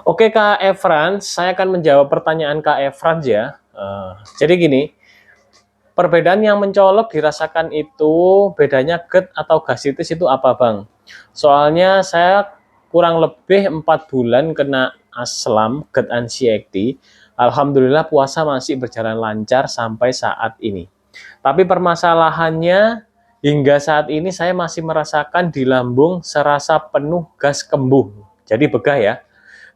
Oke Kak Evran, saya akan menjawab pertanyaan Kak Evran ya. Jadi gini, perbedaan yang mencolok dirasakan itu bedanya GERD atau gastritis itu apa Bang? Soalnya saya kurang lebih 4 bulan kena aslam GERD anxiety. Alhamdulillah puasa masih berjalan lancar sampai saat ini. Tapi permasalahannya hingga saat ini saya masih merasakan di lambung serasa penuh gas kembung. Jadi begah ya.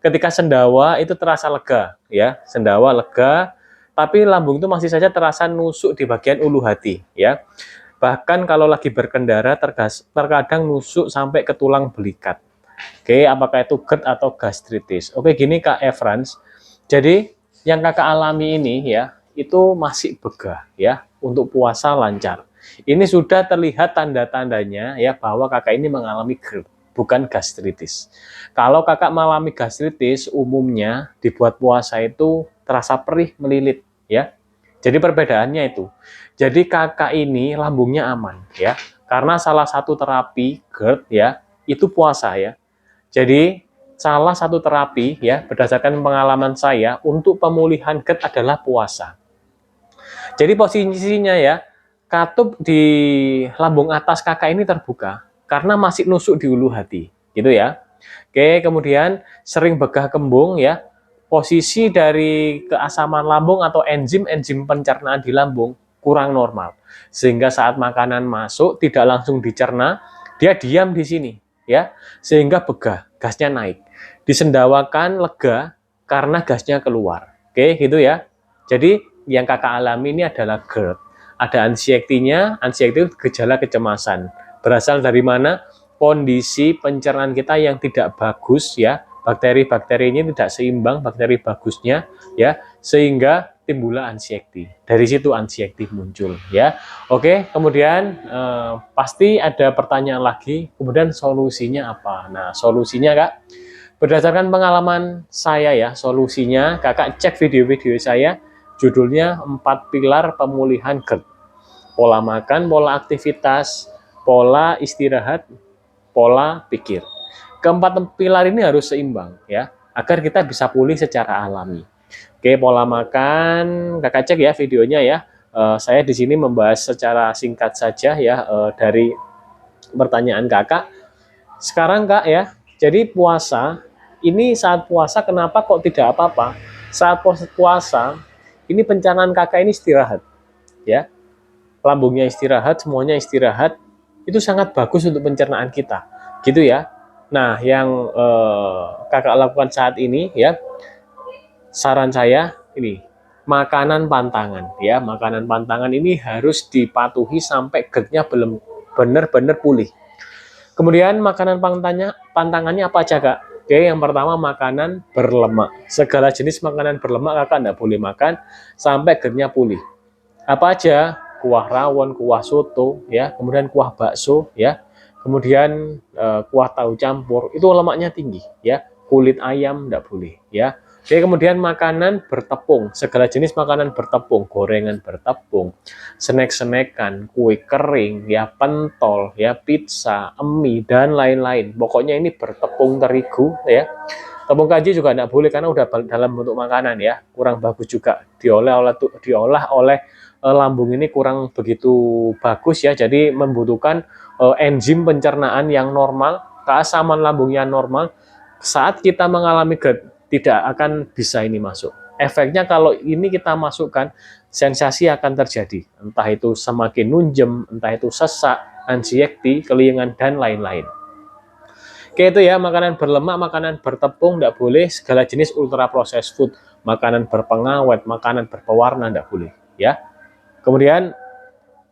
Ketika sendawa itu terasa lega ya, sendawa lega, tapi lambung itu masih saja terasa nusuk di bagian ulu hati ya. Bahkan kalau lagi berkendara terkadang nusuk sampai ke tulang belikat. Oke, apakah itu GERD atau gastritis? Oke, gini Kak Evrans. Jadi yang Kakak alami ini ya, itu masih begah ya, untuk puasa lancar. Ini sudah terlihat tanda-tandanya ya bahwa Kakak ini mengalami GERD, bukan gastritis. Kalau Kakak mengalami gastritis, umumnya dibuat puasa itu terasa perih melilit ya. Jadi perbedaannya itu. Jadi Kakak ini lambungnya aman ya. Karena salah satu terapi GERD ya, itu puasa ya. Jadi salah satu terapi ya berdasarkan pengalaman saya untuk pemulihan GERD adalah puasa. Jadi posisinya ya, katup di lambung atas Kakak ini terbuka karena masih nusuk di ulu hati, gitu ya. Oke, kemudian sering begah kembung ya. Posisi dari keasaman lambung atau enzim-enzim pencernaan di lambung kurang normal. Sehingga saat makanan masuk tidak langsung dicerna, dia diam di sini ya. Sehingga begah, gasnya naik. Disendawakan lega karena gasnya keluar. Oke, gitu ya. Jadi yang Kakak alami ini adalah GERD. Ada anxiety-nya, anxiety itu gejala kecemasan. Berasal dari mana? Kondisi pencernaan kita yang tidak bagus ya, bakteri-bakterinya tidak seimbang, bakteri bagusnya ya, sehingga timbullah anxiety. Dari situ anxiety muncul ya. Oke, kemudian pasti ada pertanyaan lagi, kemudian solusinya apa? Nah, solusinya Kak, berdasarkan pengalaman saya ya, solusinya Kakak cek video-video saya, judulnya 4 pilar pemulihan GERD. Pola makan, pola aktivitas, pola istirahat, pola pikir. Keempat pilar ini harus seimbang ya, agar kita bisa pulih secara alami. Oke, pola makan, Kakak cek ya videonya ya. Saya di sini membahas secara singkat saja ya dari pertanyaan Kakak. Sekarang Kak ya, jadi puasa, ini saat puasa kenapa kok tidak apa-apa? Saat puasa, ini pencernaan Kakak ini istirahat ya. Lambungnya istirahat, semuanya istirahat, itu sangat bagus untuk pencernaan kita, gitu ya. Nah, yang Kakak lakukan saat ini ya, saran saya ini makanan pantangan ya, makanan pantangan ini harus dipatuhi sampai GERD-nya belum benar-benar pulih. Kemudian makanan pantangannya apa aja Kak? Oke, yang pertama makanan berlemak. Segala jenis makanan berlemak Kakak tidak boleh makan sampai GERD-nya pulih. Apa aja? Kuah rawon, kuah soto, ya, kemudian kuah bakso, ya, kemudian kuah tahu campur, itu lemaknya tinggi, ya, kulit ayam tidak boleh, ya. Oke, kemudian makanan bertepung, segala jenis makanan bertepung, gorengan bertepung, snack-snackan, kue kering, ya, pentol, ya, pizza, mie, dan lain-lain. Pokoknya ini bertepung terigu, ya. Tepung kanji juga tidak boleh karena udah dalam bentuk makanan ya, kurang bagus juga diolah oleh lambung ini kurang begitu bagus ya, jadi membutuhkan enzim pencernaan yang normal, keasaman lambungnya normal. Saat kita mengalami GERD tidak akan bisa ini masuk. Efeknya kalau ini kita masukkan, sensasi akan terjadi, entah itu semakin nunjem, entah itu sesak, anxiety, kelingan, dan lain-lain. Oke, itu ya, makanan berlemak, makanan bertepung tidak boleh, segala jenis ultra processed food, makanan berpengawet, makanan berpewarna tidak boleh ya. Kemudian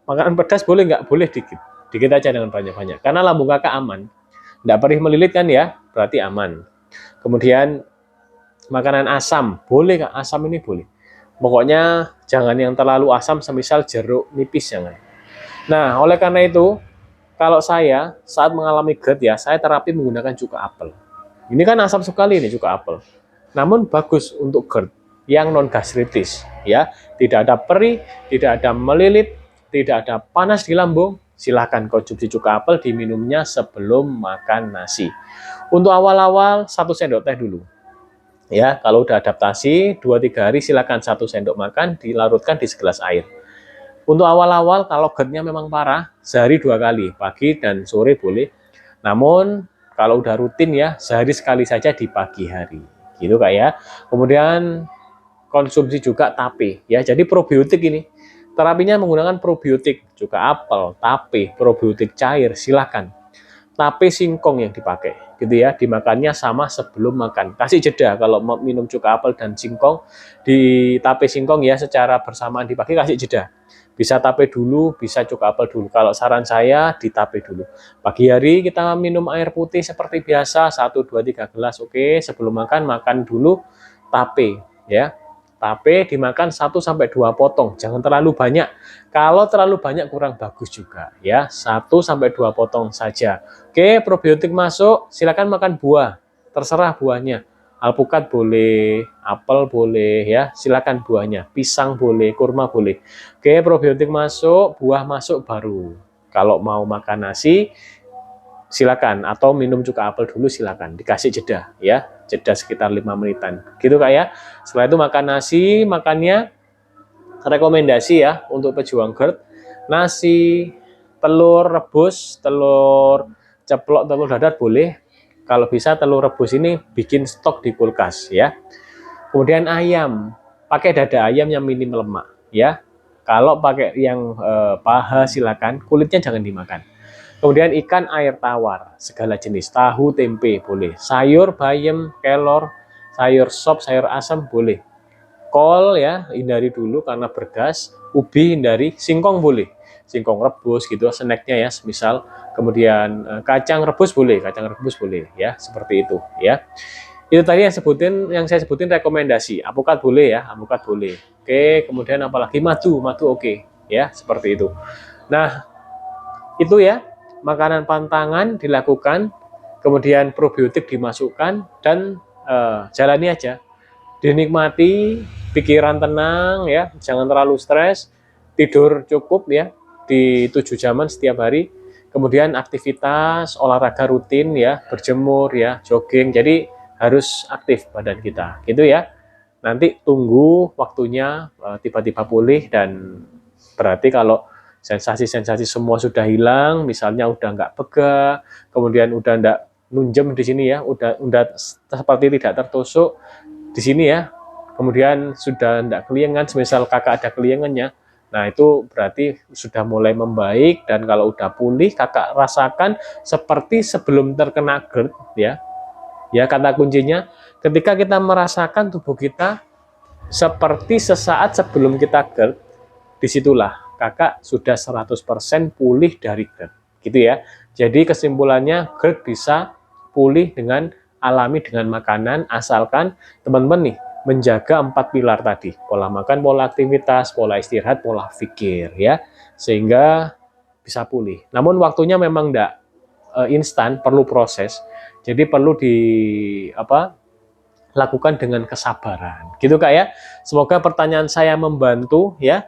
makanan pedas boleh nggak? Boleh dikit. Dikit aja dengan banyak-banyak. Karena lambung Kakak aman. Nggak perih melilit kan ya? Berarti aman. Kemudian makanan asam. Boleh Kak, asam ini boleh. Pokoknya jangan yang terlalu asam, semisal jeruk nipis jangan. Nah, oleh karena itu, kalau saya saat mengalami GERD ya, saya terapi menggunakan cuka apel. Ini kan asam sekali nih cuka apel. Namun bagus untuk GERD yang non gastritis ya, tidak ada perih, tidak ada melilit, tidak ada panas di lambung. Silahkan konsumsi cuka apel, diminumnya sebelum makan nasi. Untuk awal-awal 1 sendok teh dulu Ya, kalau udah adaptasi 2-3 hari silakan 1 sendok makan dilarutkan di segelas air. Untuk awal-awal kalau GERD-nya memang parah, sehari 2 kali, pagi dan sore boleh. Namun kalau udah rutin ya, sehari sekali saja di pagi hari. Gitu Kak ya. Kemudian konsumsi juga tape ya. Jadi probiotik ini terapinya menggunakan probiotik, juga apel, tape, probiotik cair, silahkan. Tape singkong yang dipakai gitu ya, dimakannya sama sebelum makan. Kasih jeda kalau mau minum cuka apel dan singkong, di tape singkong ya secara bersamaan dipakai, kasih jeda. Bisa tape dulu, bisa cuka apel dulu. Kalau saran saya di tape dulu. Pagi hari kita minum air putih seperti biasa 1, 2, 3 gelas. Oke, sebelum makan makan dulu tape ya. Tape dimakan 1-2 potong, jangan terlalu banyak. Kalau terlalu banyak kurang bagus juga ya. 1-2 potong saja. Oke, probiotik masuk, silakan makan buah. Terserah buahnya. Alpukat boleh, apel boleh ya, silakan buahnya. Pisang boleh, kurma boleh. Oke, probiotik masuk, buah masuk baru. Kalau mau makan nasi, silakan, atau minum cuka apel dulu silakan, dikasih jeda ya, jeda sekitar 5 menitan gitu Kak ya. Setelah itu makan nasi, makannya rekomendasi ya untuk pejuang GERD, nasi, telur rebus, telur ceplok, telur dadar boleh. Kalau bisa telur rebus ini bikin stok di kulkas ya. Kemudian ayam, pakai dada ayam yang minim lemak ya. Kalau pakai yang paha silakan, kulitnya jangan dimakan. Kemudian ikan air tawar, segala jenis, tahu, tempe boleh. Sayur, bayam, kelor, sayur sop, sayur asam boleh. Kol ya, hindari dulu karena bergas. Ubi hindari, singkong boleh. Singkong rebus gitu, snacknya ya, misal. Kemudian kacang rebus boleh, ya, seperti itu ya. Itu tadi yang saya sebutin rekomendasi. Alpukat boleh ya, alpukat boleh. Oke, kemudian apalagi madu oke ya, seperti itu. Nah, itu ya, makanan pantangan dilakukan, kemudian probiotik dimasukkan, dan jalani aja. Dinikmati, pikiran tenang ya, jangan terlalu stres, tidur cukup ya, di 7 jaman setiap hari. Kemudian aktivitas olahraga rutin ya, berjemur ya, jogging. Jadi harus aktif badan kita, gitu ya. Nanti tunggu waktunya tiba-tiba pulih, dan berarti kalau sensasi-sensasi semua sudah hilang, misalnya udah nggak pegah, kemudian udah nggak nunjem di sini ya, udah seperti tidak tertusuk di sini ya, kemudian sudah nggak keliengan, semisal kakak ada keliengannya, nah itu berarti sudah mulai membaik. Dan kalau udah pulih, kakak rasakan seperti sebelum terkena GERD ya. Ya, kata kuncinya ketika kita merasakan tubuh kita seperti sesaat sebelum kita GERD, disitulah kakak sudah 100% pulih dari GERD, gitu ya. Jadi kesimpulannya, GERD bisa pulih dengan alami dengan makanan, asalkan teman-teman nih menjaga 4 pilar tadi: pola makan, pola aktivitas, pola istirahat, pola pikir ya, sehingga bisa pulih. Namun waktunya memang enggak instan, perlu proses. Jadi perlu lakukan dengan kesabaran, gitu Kak ya. Semoga pertanyaan saya membantu ya.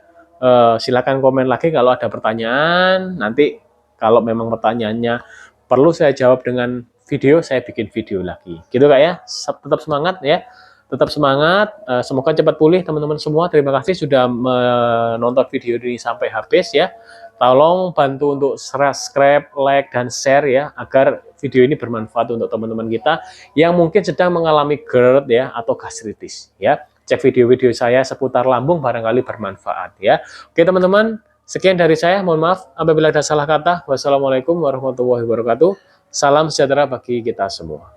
Silakan komen lagi kalau ada pertanyaan. Nanti kalau memang pertanyaannya perlu saya jawab dengan video, saya bikin video lagi, gitu Kak ya. Tetap semangat ya, tetap semangat. Semoga cepat pulih teman-teman semua. Terima kasih sudah menonton video ini sampai habis ya. Tolong bantu untuk subscribe, like, dan share ya, agar video ini bermanfaat untuk teman-teman kita yang mungkin sedang mengalami GERD ya, atau gastritis ya. Cek video-video saya seputar lambung, barangkali bermanfaat ya. Oke teman-teman, sekian dari saya. Mohon maaf apabila ada salah kata. Wassalamualaikum warahmatullahi wabarakatuh. Salam sejahtera bagi kita semua.